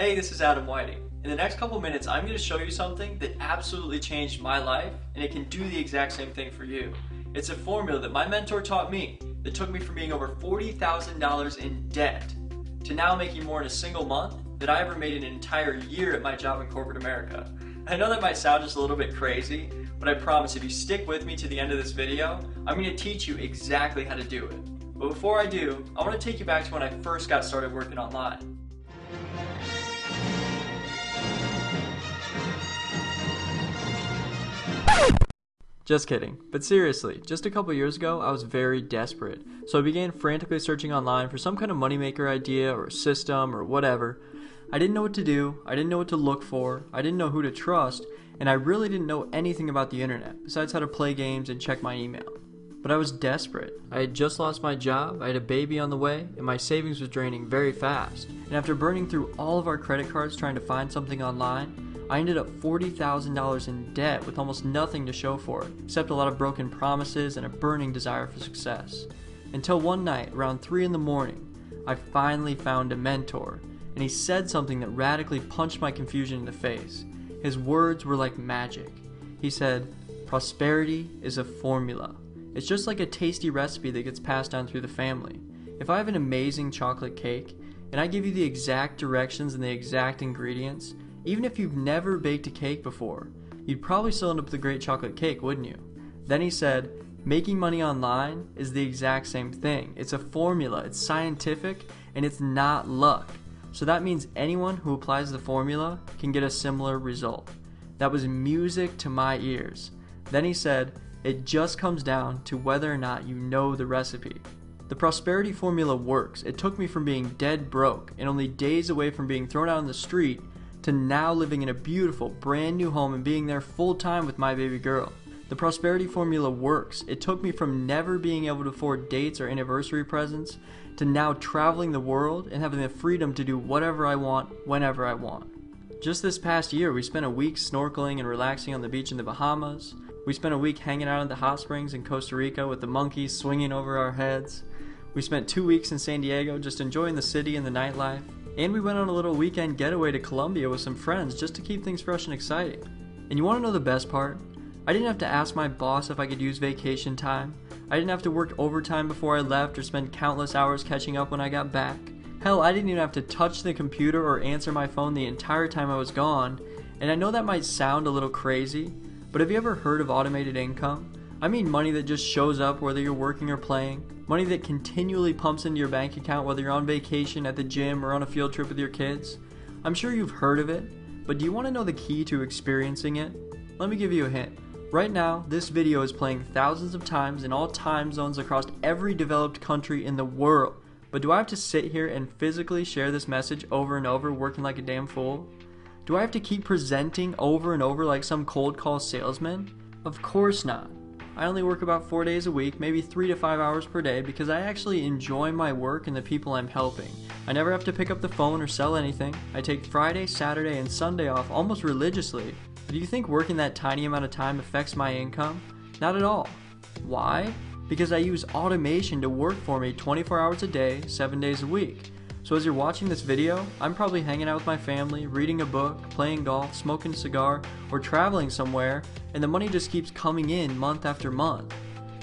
Hey, this is Adam Whiting. In the next couple minutes, I'm going to show you something that absolutely changed my life, and it can do the exact same thing for you. It's a formula that my mentor taught me that took me from being over $40,000 in debt to now making more in a single month than I ever made in an entire year at my job in corporate America. I know that might sound just a little bit crazy, but I promise if you stick with me to the end of this video, I'm going to teach you exactly how to do it. But before I do, I want to take you back to when I first got started working online. Just kidding, but seriously, just a couple years ago I was very desperate, so I began frantically searching online for some kind of moneymaker idea or system or whatever. I didn't know what to do, I didn't know what to look for, I didn't know who to trust, and I really didn't know anything about the internet besides how to play games and check my email. But I was desperate. I had just lost my job, I had a baby on the way, and my savings was draining very fast. And after burning through all of our credit cards trying to find something online, I ended up $40,000 in debt with almost nothing to show for it, except a lot of broken promises and a burning desire for success. Until one night, around 3 in the morning, I finally found a mentor, and he said something that radically punched my confusion in the face. His words were like magic. He said, "Prosperity is a formula. It's just like a tasty recipe that gets passed down through the family. If I have an amazing chocolate cake, and I give you the exact directions and the exact ingredients, even if you've never baked a cake before, you'd probably still end up with a great chocolate cake, wouldn't you?" Then he said, "Making money online is the exact same thing. It's a formula, it's scientific, and it's not luck. So that means anyone who applies the formula can get a similar result." That was music to my ears. Then he said, "It just comes down to whether or not you know the recipe." The prosperity formula works. It took me from being dead broke and only days away from being thrown out on the street to now living in a beautiful, brand new home and being there full time with my baby girl. The prosperity formula works. It took me from never being able to afford dates or anniversary presents to now traveling the world and having the freedom to do whatever I want, whenever I want. Just this past year, we spent a week snorkeling and relaxing on the beach in the Bahamas. We spent a week hanging out in the hot springs in Costa Rica with the monkeys swinging over our heads. We spent 2 weeks in San Diego just enjoying the city and the nightlife. And we went on a little weekend getaway to Colombia with some friends just to keep things fresh and exciting. And you want to know the best part? I didn't have to ask my boss if I could use vacation time. I didn't have to work overtime before I left or spend countless hours catching up when I got back. Hell, I didn't even have to touch the computer or answer my phone the entire time I was gone. And I know that might sound a little crazy, but have you ever heard of automated income? I mean money that just shows up whether you're working or playing. Money that continually pumps into your bank account whether you're on vacation, at the gym, or on a field trip with your kids. I'm sure you've heard of it, but do you want to know the key to experiencing it? Let me give you a hint. Right now, this video is playing thousands of times in all time zones across every developed country in the world. But do I have to sit here and physically share this message over and over, working like a damn fool? Do I have to keep presenting over and over like some cold call salesman? Of course not. I only work about 4 days a week, maybe 3 to 5 hours per day, because I actually enjoy my work and the people I'm helping. I never have to pick up the phone or sell anything. I take Friday, Saturday, and Sunday off almost religiously. But do you think working that tiny amount of time affects my income? Not at all. Why? Because I use automation to work for me 24 hours a day, 7 days a week. So as you're watching this video, I'm probably hanging out with my family, reading a book, playing golf, smoking a cigar, or traveling somewhere, and the money just keeps coming in month after month.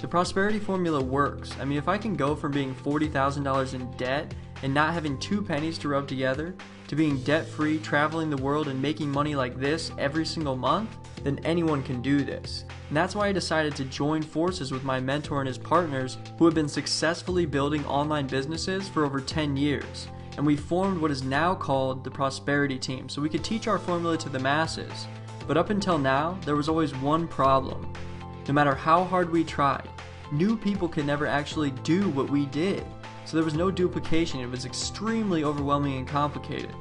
The prosperity formula works. I mean, if I can go from being $40,000 in debt and not having 2 pennies to rub together, to being debt-free, traveling the world, and making money like this every single month, then anyone can do this. And that's why I decided to join forces with my mentor and his partners who have been successfully building online businesses for over 10 years. And we formed what is now called the Prosperity Team so we could teach our formula to the masses. But up until now, there was always one problem. No matter how hard we tried, new people could never actually do what we did. So there was no duplication. It was extremely overwhelming and complicated.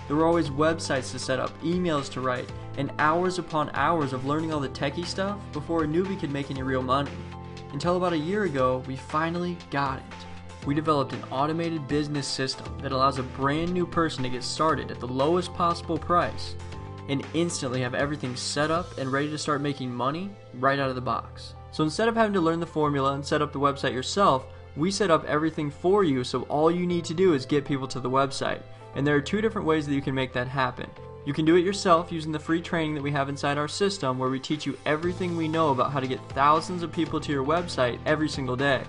There were always websites to set up, emails to write, and hours upon hours of learning all the techie stuff before a newbie could make any real money. Until about a year ago, we finally got it. We developed an automated business system that allows a brand new person to get started at the lowest possible price and instantly have everything set up and ready to start making money right out of the box. So instead of having to learn the formula and set up the website yourself, we set up everything for you, so all you need to do is get people to the website. And there are two different ways that you can make that happen. You can do it yourself using the free training that we have inside our system, where we teach you everything we know about how to get thousands of people to your website every single day.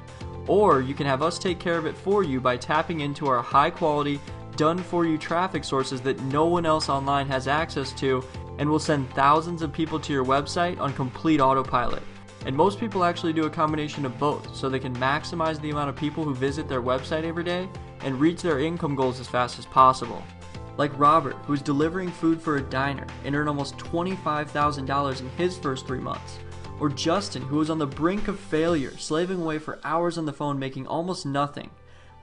Or you can have us take care of it for you by tapping into our high quality, done for you traffic sources that no one else online has access to, and will send thousands of people to your website on complete autopilot. And most people actually do a combination of both, so they can maximize the amount of people who visit their website every day and reach their income goals as fast as possible. Like Robert, who's delivering food for a diner and earned almost $25,000 in his first 3 months. Or Justin, who was on the brink of failure, slaving away for hours on the phone making almost nothing.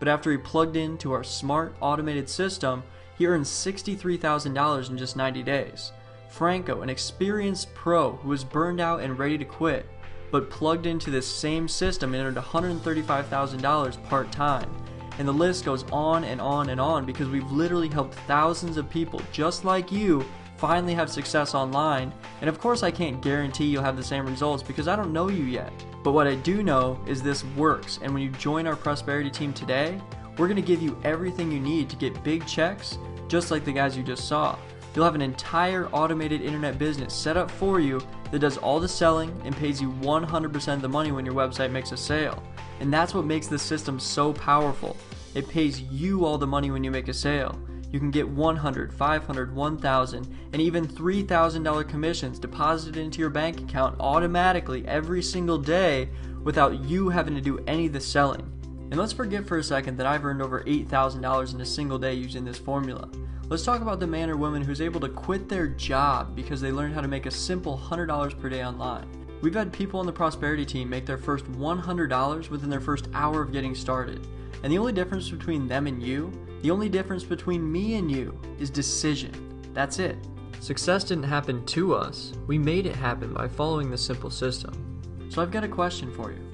But after he plugged into our smart, automated system, he earned $63,000 in just 90 days. Franco, an experienced pro who was burned out and ready to quit, but plugged into this same system and earned $135,000 part-time. And the list goes on and on and on, because we've literally helped thousands of people just like you finally have success online. And of course I can't guarantee you'll have the same results because I don't know you yet. But what I do know is this works, and when you join our prosperity team today, we're going to give you everything you need to get big checks just like the guys you just saw. You'll have an entire automated internet business set up for you that does all the selling and pays you 100% of the money when your website makes a sale. And that's what makes this system so powerful. It pays you all the money when you make a sale. You can get $100, $500, $1,000, and even $3,000 commissions deposited into your bank account automatically every single day without you having to do any of the selling. And let's forget for a second that I've earned over $8,000 in a single day using this formula. Let's talk about the man or woman who's able to quit their job because they learned how to make a simple $100 per day online. We've had people on the prosperity team make their first $100 within their first hour of getting started. And the only difference between them and you, the only difference between me and you, is decision. That's it. Success didn't happen to us. We made it happen by following this simple system. So I've got a question for you.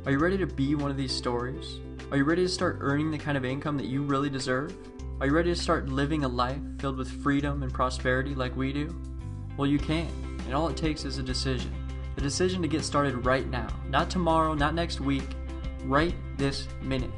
Are you ready to be one of these stories? Are you ready to start earning the kind of income that you really deserve? Are you ready to start living a life filled with freedom and prosperity like we do? Well, you can, and all it takes is a decision. The decision to get started right now. Not tomorrow, not next week, right this minute.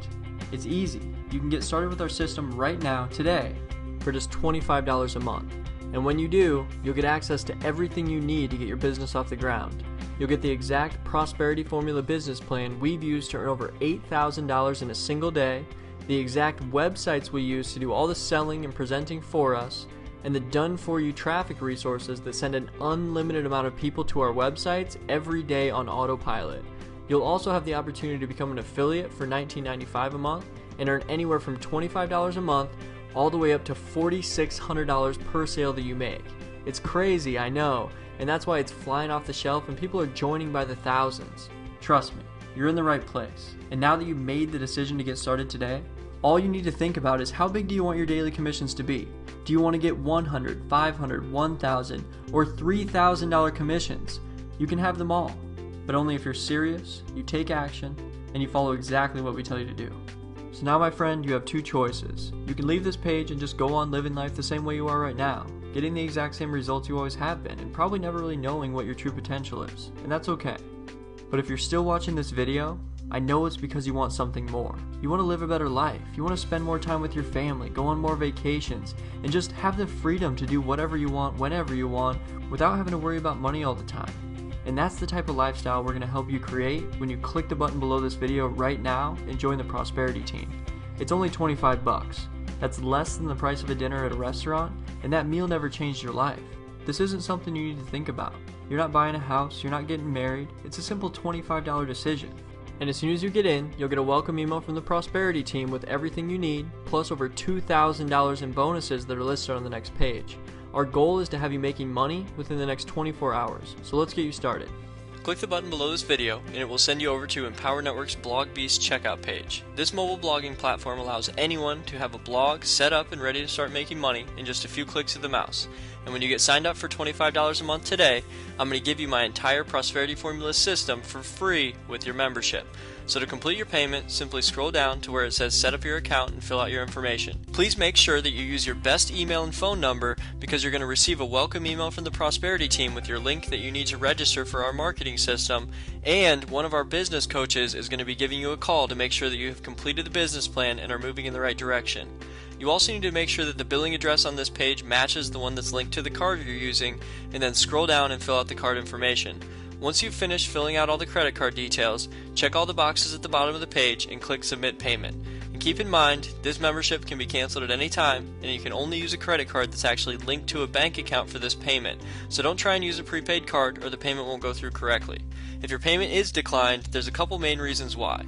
It's easy. You can get started with our system right now, today, for just $25 a month. And when you do, you'll get access to everything you need to get your business off the ground. You'll get the exact Prosperity Formula business plan we've used to earn over $8,000 in a single day, the exact websites we use to do all the selling and presenting for us, and the done-for-you traffic resources that send an unlimited amount of people to our websites every day on autopilot. You'll also have the opportunity to become an affiliate for $19.95 a month and earn anywhere from $25 a month all the way up to $4,600 per sale that you make. It's crazy, I know, and that's why it's flying off the shelf and people are joining by the thousands. Trust me, you're in the right place. And now that you've made the decision to get started today, all you need to think about is how big do you want your daily commissions to be? Do you want to get $100, $500, $1,000, or $3,000 commissions? You can have them all, but only if you're serious, you take action, and you follow exactly what we tell you to do. So now, my friend, you have two choices. You can leave this page and just go on living life the same way you are right now, getting the exact same results you always have been, and probably never really knowing what your true potential is, and that's okay. But if you're still watching this video, I know it's because you want something more. You want to live a better life. You want to spend more time with your family, go on more vacations, and just have the freedom to do whatever you want, whenever you want, without having to worry about money all the time. And that's the type of lifestyle we're going to help you create when you click the button below this video right now and join the Prosperity Team. It's only $25. That's less than the price of a dinner at a restaurant, and that meal never changed your life. This isn't something you need to think about. You're not buying a house, you're not getting married. It's a simple $25 decision. And as soon as you get in, you'll get a welcome email from the Prosperity Team with everything you need, plus over $2,000 in bonuses that are listed on the next page. Our goal is to have you making money within the next 24 hours, so let's get you started. Click the button below this video and it will send you over to Empower Network's BlogBeast checkout page. This mobile blogging platform allows anyone to have a blog set up and ready to start making money in just a few clicks of the mouse. And when you get signed up for $25 a month today, I'm going to give you my entire Prosperity Formula system for free with your membership. So to complete your payment, simply scroll down to where it says set up your account and fill out your information. Please make sure that you use your best email and phone number because you're going to receive a welcome email from the Prosperity Team with your link that you need to register for our marketing system, and one of our business coaches is going to be giving you a call to make sure that you have completed the business plan and are moving in the right direction. you also need to make sure that the billing address on this page matches the one that's linked to the card you're using, and then scroll down and fill out the card information. Once you've finished filling out all the credit card details, check all the boxes at the bottom of the page and click Submit Payment. And keep in mind, this membership can be canceled at any time, and you can only use a credit card that's actually linked to a bank account for this payment, so don't try and use a prepaid card or the payment won't go through correctly. If your payment is declined, there's a couple main reasons why.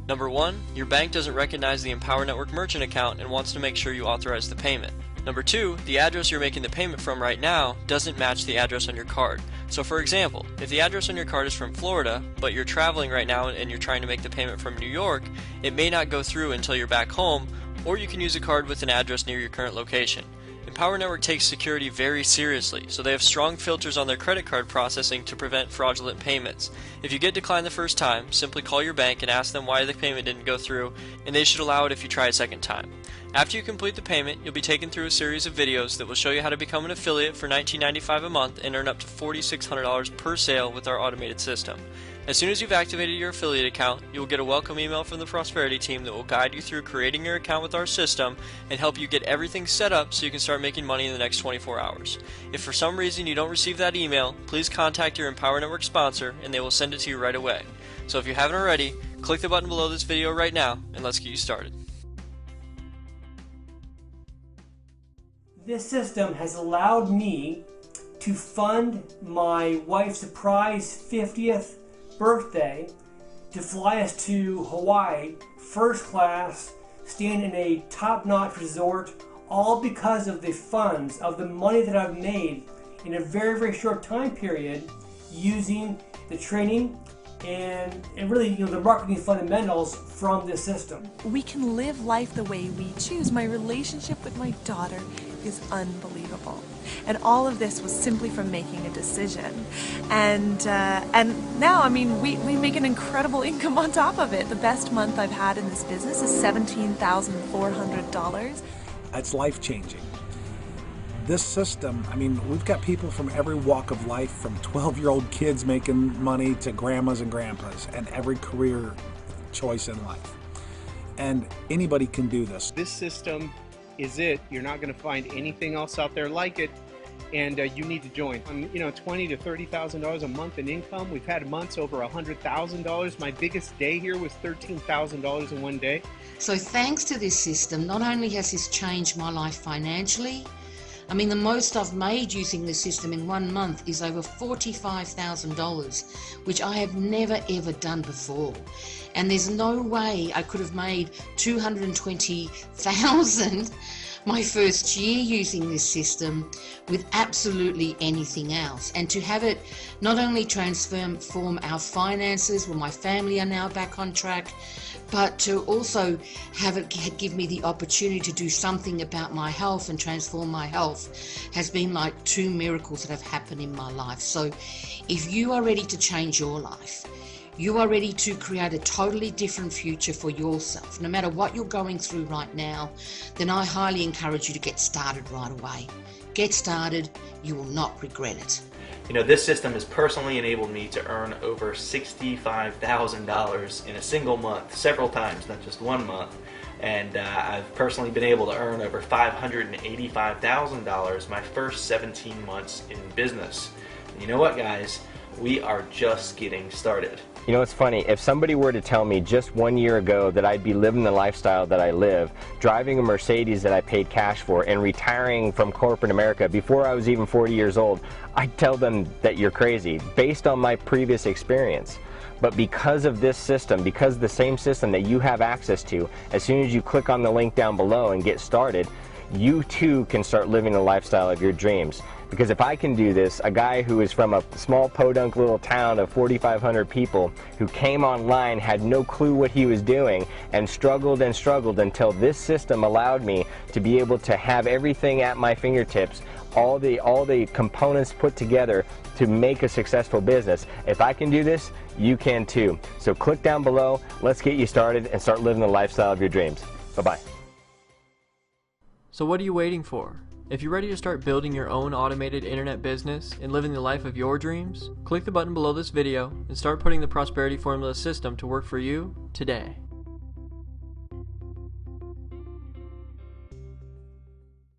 Number 1, your bank doesn't recognize the Empower Network merchant account and wants to make sure you authorize the payment. Number 2, the address you're making the payment from right now doesn't match the address on your card. So for example, if the address on your card is from Florida, but you're traveling right now and you're trying to make the payment from New York, it may not go through until you're back home, or you can use a card with an address near your current location. Empower Network takes security very seriously, so they have strong filters on their credit card processing to prevent fraudulent payments. If you get declined the first time, simply call your bank and ask them why the payment didn't go through, and they should allow it if you try a second time. After you complete the payment, you'll be taken through a series of videos that will show you how to become an affiliate for $19.95 a month and earn up to $4,600 per sale with our automated system. As soon as you've activated your affiliate account, you will get a welcome email from the Prosperity team that will guide you through creating your account with our system and help you get everything set up so you can start making money in the next 24 hours. If for some reason you don't receive that email, please contact your Empower Network sponsor and they will send it to you right away. So if you haven't already, click the button below this video right now and let's get you started. This system has allowed me to fund my wife's surprise 50th birthday, to fly us to Hawaii, first class, staying in a top-notch resort, all because of the funds, of the money that I've made in a very, very short time period using the training and really, the marketing fundamentals from this system. We can live life the way we choose. My relationship with my daughter is unbelievable. And all of this was simply from making a decision. And now, I mean, we make an incredible income on top of it. The best month I've had in this business is $17,400. It's life-changing. This system, I mean, we've got people from every walk of life, from 12-year-old kids making money to grandmas and grandpas, and every career choice in life. And anybody can do this. This system is it. You're not going to find anything else out there like it, and you need to join. $20,000 to $30,000 a month in income. We've had months over $100,000. My biggest day here was $13,000 in one day. So thanks to this system, not only has this changed my life financially, I mean, the most I've made using this system in 1 month is over $45,000, which I have never ever done before. And there's no way I could have made $220,000 my first year using this system with absolutely anything else. And to have it not only transform our finances, well, my family are now back on track, but to also have it give me the opportunity to do something about my health and transform my health has been like 2 miracles that have happened in my life. So if you are ready to change your life, you are ready to create a totally different future for yourself, no matter what you're going through right now, then I highly encourage you to get started right away. Get started, you will not regret it. This system has personally enabled me to earn over $65,000 in a single month, several times, not just 1 month. And I've personally been able to earn over $585,000 my first 17 months in business. And you know what, guys? We are just getting started. You know, it's funny, if somebody were to tell me just 1 year ago that I'd be living the lifestyle that I live, driving a Mercedes that I paid cash for, and retiring from corporate America before I was even 40 years old, I'd tell them that you're crazy, based on my previous experience. But because of this system, because the same system that you have access to, as soon as you click on the link down below and get started, you too can start living the lifestyle of your dreams. Because if I can do this, a guy who is from a small podunk little town of 4,500 people, who came online, had no clue what he was doing, and struggled until this system allowed me to be able to have everything at my fingertips, all the components put together to make a successful business. If I can do this, you can too. So click down below, let's get you started and start living the lifestyle of your dreams. Bye-bye. So what are you waiting for? If you're ready to start building your own automated internet business and living the life of your dreams, click the button below this video and start putting the Prosperity Formula system to work for you today.